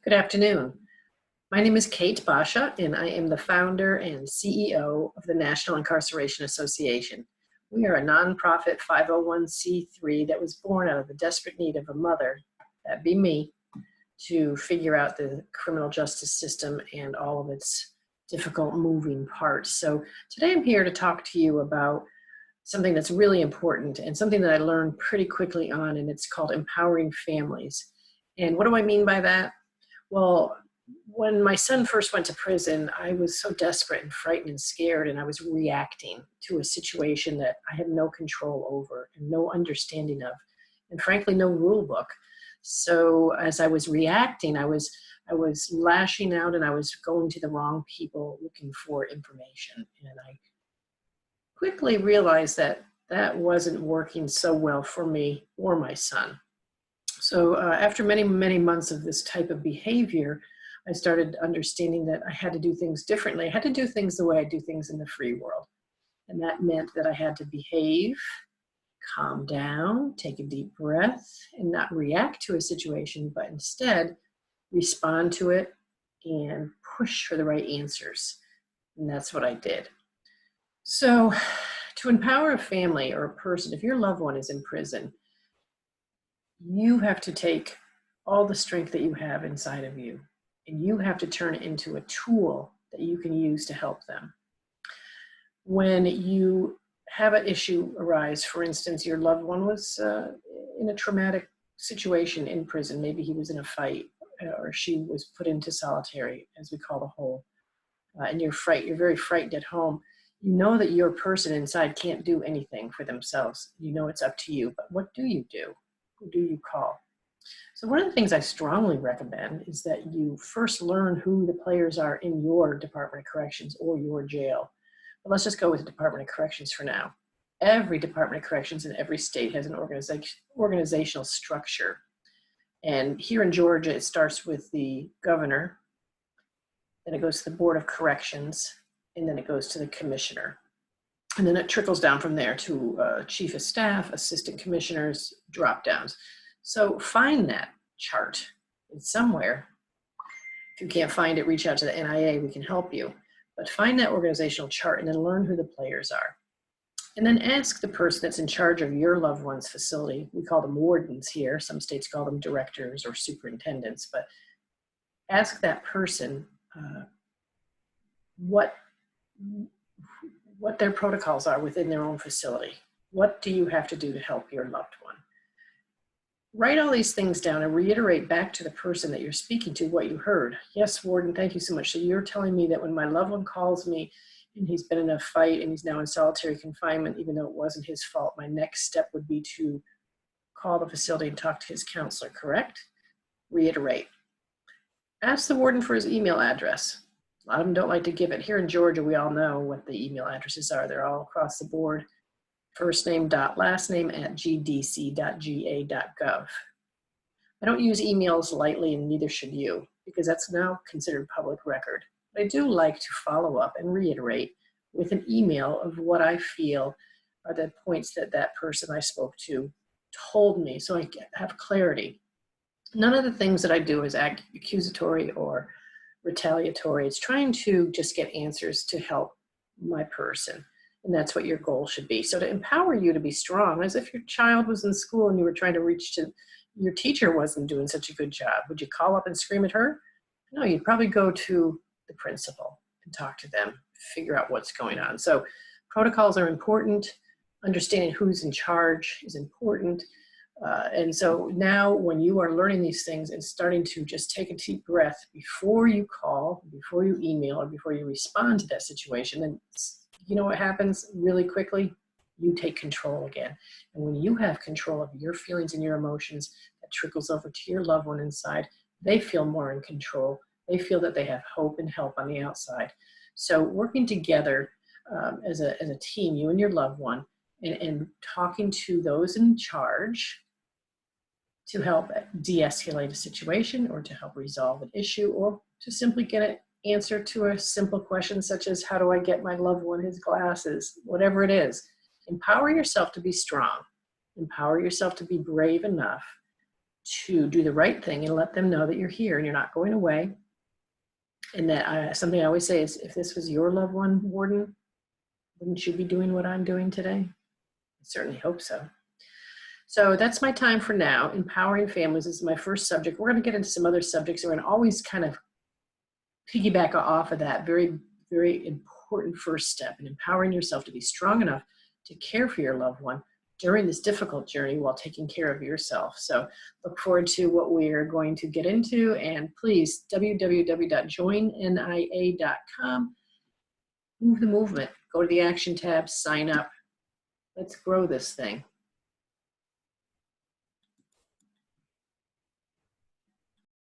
Good afternoon. My name is Kate Boccia, and I am the founder and CEO of the National Incarceration Association. We are a nonprofit 501c3 that was born out of the desperate need of a mother, that'd be me, to figure out the criminal justice system and all of its difficult moving parts. So today I'm here to talk to you about something that's really important and something that I learned pretty quickly on, and it's called empowering families. And what do I mean by that? Well, when my son first went to prison, I was so desperate and frightened and scared, and I was reacting to a situation that I had no control over and no understanding of, and frankly, no rule book. So as I was reacting, I was lashing out, and I was going to the wrong people looking for information. And I quickly realized that that wasn't working so well for me or my son. So after many, many months of this type of behavior, I started understanding that I had to do things differently. I had to do things the way I do things in the free world. And that meant that I had to behave, calm down, take a deep breath, and not react to a situation, but instead respond to it and push for the right answers. And that's what I did. So to empower a family or a person, if your loved one is in prison, you have to take all the strength that you have inside of you, and you have to turn it into a tool that you can use to help them. When you have an issue arise, for instance, your loved one was in a traumatic situation in prison, maybe he was in a fight or she was put into solitary, as we call the hole, and you're very frightened at home. You know that your person inside can't do anything for themselves. You know it's up to you, but what do you do? Who do you call? So one of the things I strongly recommend is that you first learn who the players are in your Department of Corrections or your jail. But let's just go with the Department of Corrections for now. Every Department of Corrections in every state has an organizational structure. And here in Georgia, it starts with the governor, then it goes to the Board of Corrections, and then it goes to the commissioner. And then it trickles down from there to chief of staff, assistant commissioners, drop downs. So find that chart. It's somewhere. If you can't find it, reach out to the NIA, we can help you. But find that organizational chart and then learn who the players are. And then ask the person that's in charge of your loved one's facility. We call them wardens here. Some states call them directors or superintendents. But ask that person what their protocols are within their own facility. What do you have to do to help your loved one? Write all these things down and reiterate back to the person that you're speaking to what you heard. Yes, warden, thank you so much. So you're telling me that when my loved one calls me and he's been in a fight and he's now in solitary confinement, even though it wasn't his fault, my next step would be to call the facility and talk to his counselor, correct? Reiterate. Ask the warden for his email address. A lot of them don't like to give it. Here in Georgia, we all know what the email addresses are. They're all across the board. First name dot last name at gdc.ga.gov. I don't use emails lightly, and neither should you, because that's now considered public record. But I do like to follow up and reiterate with an email of what I feel are the points that that person I spoke to told me, so I have clarity. None of the things that I do is accusatory or retaliatory. It's trying to just get answers to help my person. And that's what your goal should be. So to empower you to be strong, as if your child was in school and you were trying to reach to, your teacher wasn't doing such a good job. Would you call up and scream at her? No, you'd probably go to the principal and talk to them, figure out what's going on. So protocols are important. Understanding who's in charge is important. And so now when you are learning these things and starting to just take a deep breath before you call, before you email, or before you respond to that situation, then you know what happens really quickly? You take control again. And when you have control of your feelings and your emotions, that trickles over to your loved one inside. They feel more in control. They feel that they have hope and help on the outside. So working together as a team, you and your loved one, and talking to those in charge to help de-escalate a situation or to help resolve an issue or to simply get an answer to a simple question such as, how do I get my loved one his glasses? Whatever it is. Empower yourself to be strong. Empower yourself to be brave enough to do the right thing and let them know that you're here and you're not going away. And that something I always say is, if this was your loved one, Warden, wouldn't you be doing what I'm doing today? I certainly hope so. So that's my time for now. Empowering families is my first subject. We're going to get into some other subjects. We're going to always kind of piggyback off of that very, very important first step in empowering yourself to be strong enough to care for your loved one during this difficult journey while taking care of yourself. So look forward to what we're going to get into, and please, www.joinnia.com. Move the movement. Go to the action tab, sign up. Let's grow this thing.